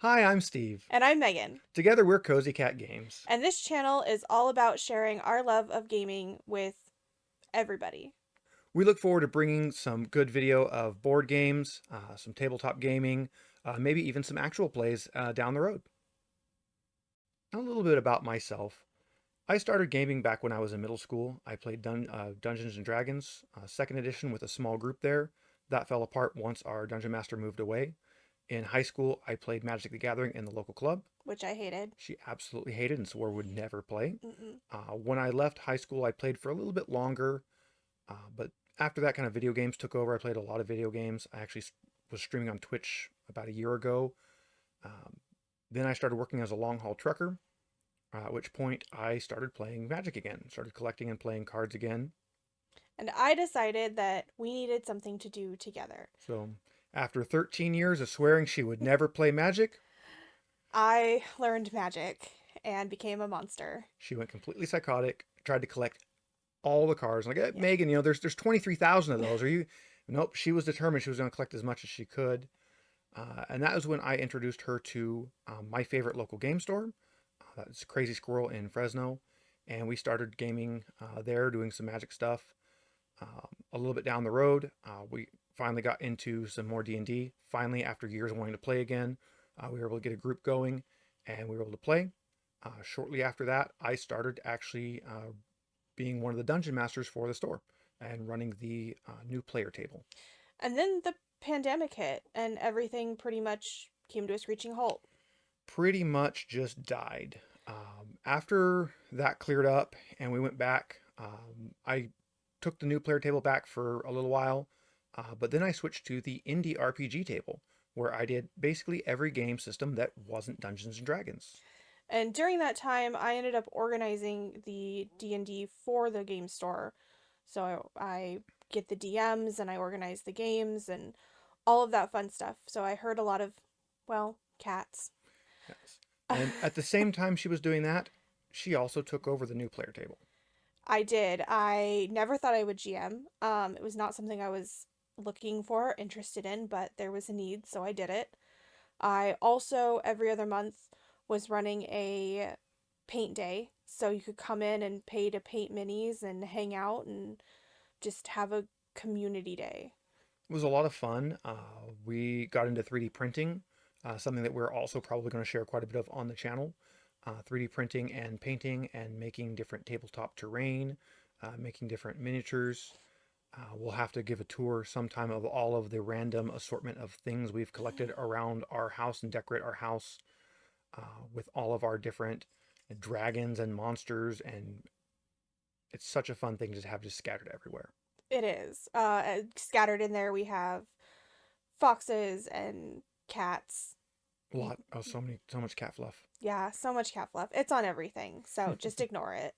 Hi, I'm Steve. And I'm Megan. Together we're Cozy Cat Games. And this channel is all about sharing our love of gaming with everybody. We look forward to bringing some good video of board games, some tabletop gaming, maybe even some actual plays down the road. A little bit about myself. I started gaming back when I was in middle school. I played Dungeons and Dragons, second edition with a small group there. That fell apart once our dungeon master moved away. In high school, I played Magic the Gathering in the local club. Which I hated. She absolutely hated and swore would never play. Mm-mm. When I left high school, I played for a little bit longer. But after that, kind of video games took over. I played a lot of video games. I actually was streaming on Twitch about a year ago. Um, then I started working as a long haul trucker, at which point I started playing Magic again, started collecting and playing cards again. And I decided that we needed something to do together. So after 13 years of swearing she would never play Magic, I learned magic and became a monster. she went completely psychotic, tried to collect all the cards. Like, Yeah. Megan, there's 23,000 of those. Are you? Nope. She was determined she was going to collect as much as she could. And that was when I introduced her to my favorite local game store. That's Crazy Squirrel in Fresno. And we started gaming there, doing some magic stuff. A little bit down the road, we finally got into some more D&D. Finally, after years of wanting to play again, we were able to get a group going and we were able to play. Shortly after that, I started actually being one of the dungeon masters for the store and running the new player table. And then the pandemic hit and everything pretty much came to a screeching halt. Pretty much just died. After that cleared up and we went back, I took the new player table back for a little while, but then I switched to the indie RPG table where I did basically every game system that wasn't Dungeons and Dragons. And during that time, I ended up organizing the D&D for the game store. So I get the DMs and I organize the games and all of that fun stuff. So I heard a lot of, well, cats. Yes. And at the same time she was doing that, she also took over the new player table. I did. I never thought I would GM. It was not something I was looking for, interested in, but there was a need, so I did it. I also, every other month, was running a paint day. So you could come in and pay to paint minis and hang out and just have a community day. It was a lot of fun. We got into 3D printing, something that we're also probably going to share quite a bit of on the channel. 3D printing and painting and making different tabletop terrain, making different miniatures. We'll have to give a tour sometime of all of the random assortment of things we've collected around our house and decorate our house with all of our different dragons and monsters. And it's such a fun thing to have just scattered everywhere. It is. Scattered in there, we have foxes and cats. A lot. Oh, so much cat fluff. Yeah, so much cat fluff. It's on everything, so just ignore it.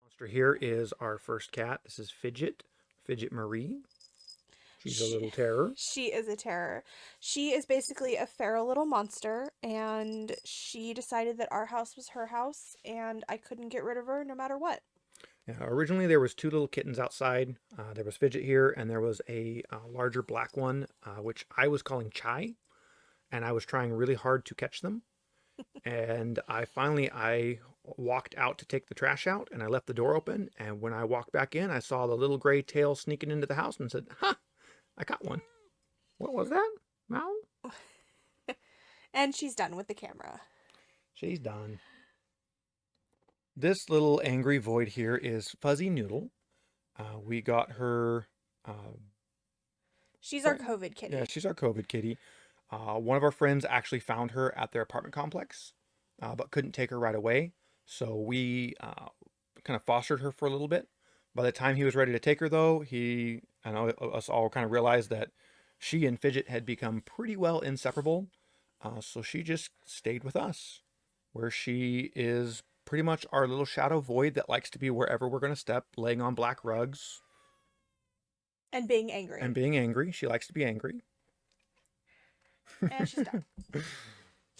Monster here is our first cat. This is Fidget Marie. She's a She, little terror. she is a terror. She is basically a feral little monster, and she decided that our house was her house, and I couldn't get rid of her no matter what. Originally, there was two little kittens outside. There was Fidget here, and there was a larger black one, which I was calling Chai, and I was trying really hard to catch them. And I walked out to take the trash out, and I left the door open. And when I walked back in, I saw the little gray tail sneaking into the house, and said, "Ha! I got one. What was that? Meow." And she's done with the camera. She's done. This little angry void here is Fuzzy Noodle. We got her. She's our COVID Yeah, kitty. she's our COVID kitty. One of our friends actually found her at their apartment complex, but couldn't take her right away. So we kind of fostered her for a little bit. By the time he was ready to take her, though, I know us all kind of realized that she and Fidget had become pretty well inseparable. So she just stayed with us, where she is pretty much our little shadow void that likes to be wherever we're going to step, laying on black rugs And being angry. and being angry. She likes to be angry. And she's done.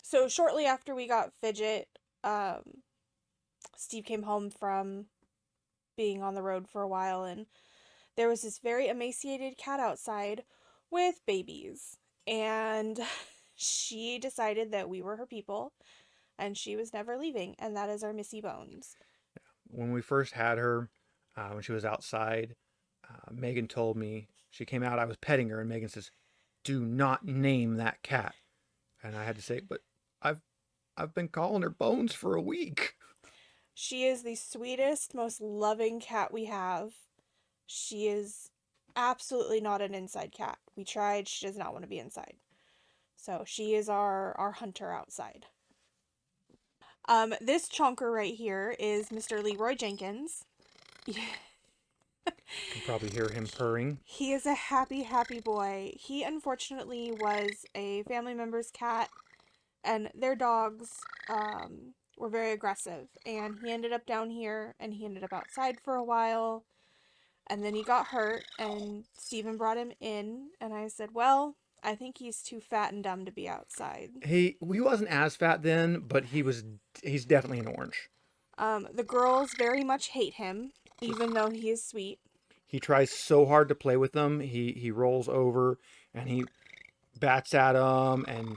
So shortly after we got Fidget, Steve came home from being on the road for a while, and there was this very emaciated cat outside with babies. And she decided that we were her people and she was never leaving. And that is our Missy Bones. When we first had her, when she was outside, Megan told me, she came out, I was petting her, and Megan says, "Do not name that cat." And I had to say, "But I've I've been calling her Bones for a week." She is the sweetest, most loving cat we have. She is absolutely not an inside cat. We tried, she does not want to be inside. So she is our hunter outside. This chonker right here is Mr. Leroy Jenkins. You can probably hear him purring. He is a happy, happy boy. He unfortunately was a family member's cat, and their dogs were very aggressive. And he ended up down here, and he ended up outside for a while. And then he got hurt, and Steven brought him in, and I said, well, I think he's too fat and dumb to be outside. He wasn't as fat then, but he's definitely an orange. The girls very much hate him, even though he is sweet. He tries so hard to play with them. He rolls over and he bats at them, and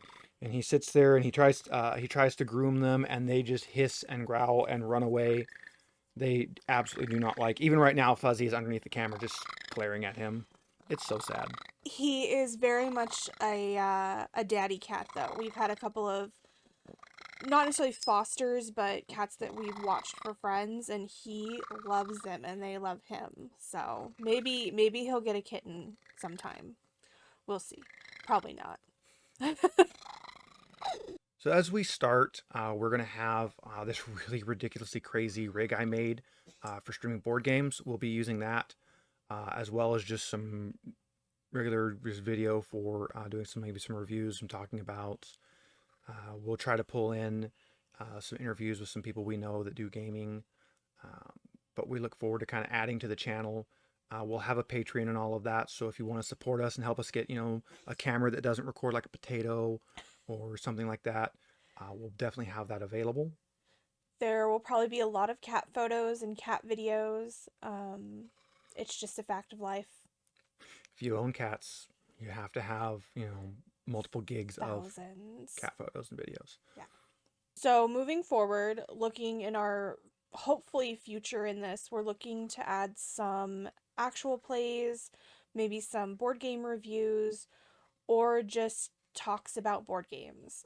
he sits there and he tries to groom them, and they just hiss and growl and run away. They absolutely do not like. Even right now, Fuzzy is underneath the camera just glaring at him. It's so sad. He is very much a daddy cat, though. We've had a couple of, not necessarily fosters, but cats that we've watched for friends, and he loves them and they love him. So maybe he'll get a kitten sometime. We'll see. Probably not. So as we start, we're gonna have this really ridiculously crazy rig I made for streaming board games. We'll be using that as well as just some regular just video for doing maybe some reviews, some talking about. We'll try to pull in some interviews with some people we know that do gaming, but we look forward to kind of adding to the channel. We'll have a Patreon and all of that, so if you want to support us and help us get a camera that doesn't record like a potato or something like that, we'll definitely have that available. There will probably be a lot of cat photos and cat videos. It's just a fact of life. If you own cats, you have to have multiple gigs of Thousands. cat photos and videos. Yeah. So moving forward, looking in our hopefully future in this, we're looking to add some actual plays, maybe some board game reviews, or just talks about board games.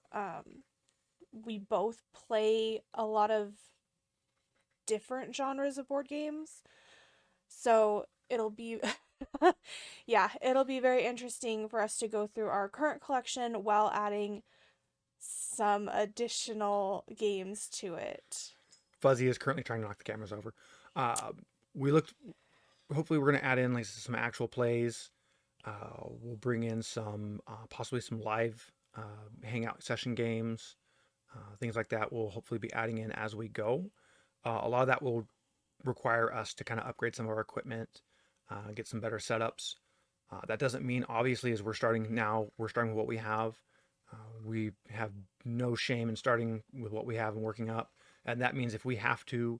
We both play a lot of different genres of board games, so it'll be yeah, it'll be very interesting for us to go through our current collection while adding some additional games to it. Fuzzy is currently trying to knock the cameras over. We looked. Hopefully, we're going to add in like some actual plays. We'll bring in some possibly some live hangout session games, things like that. We'll hopefully be adding in as we go. A lot of that will require us to kind of upgrade some of our equipment, get some better setups. That doesn't mean obviously as we're starting with what we have. We have no shame in starting with what we have and working up. And that means if we have to,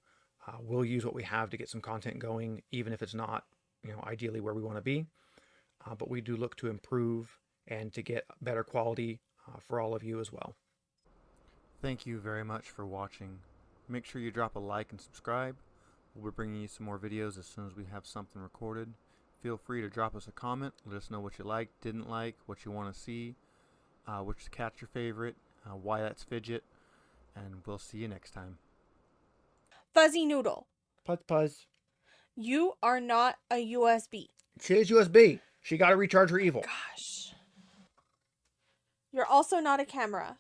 we'll use what we have to get some content going, even if it's not, ideally where we want to be. But we do look to improve and to get better quality for all of you as well. Thank you very much for watching. Make sure you drop a like and subscribe. We'll be bringing you some more videos as soon as we have something recorded. Feel free to drop us a comment. Let us know what you liked, didn't like, what you want to see, which cat's your favorite, why that's Fidget, and we'll see you next time. Fuzzy Noodle, Puzz. you are not a USB. She is USB. She got to recharge her evil. Gosh. You're also not a camera.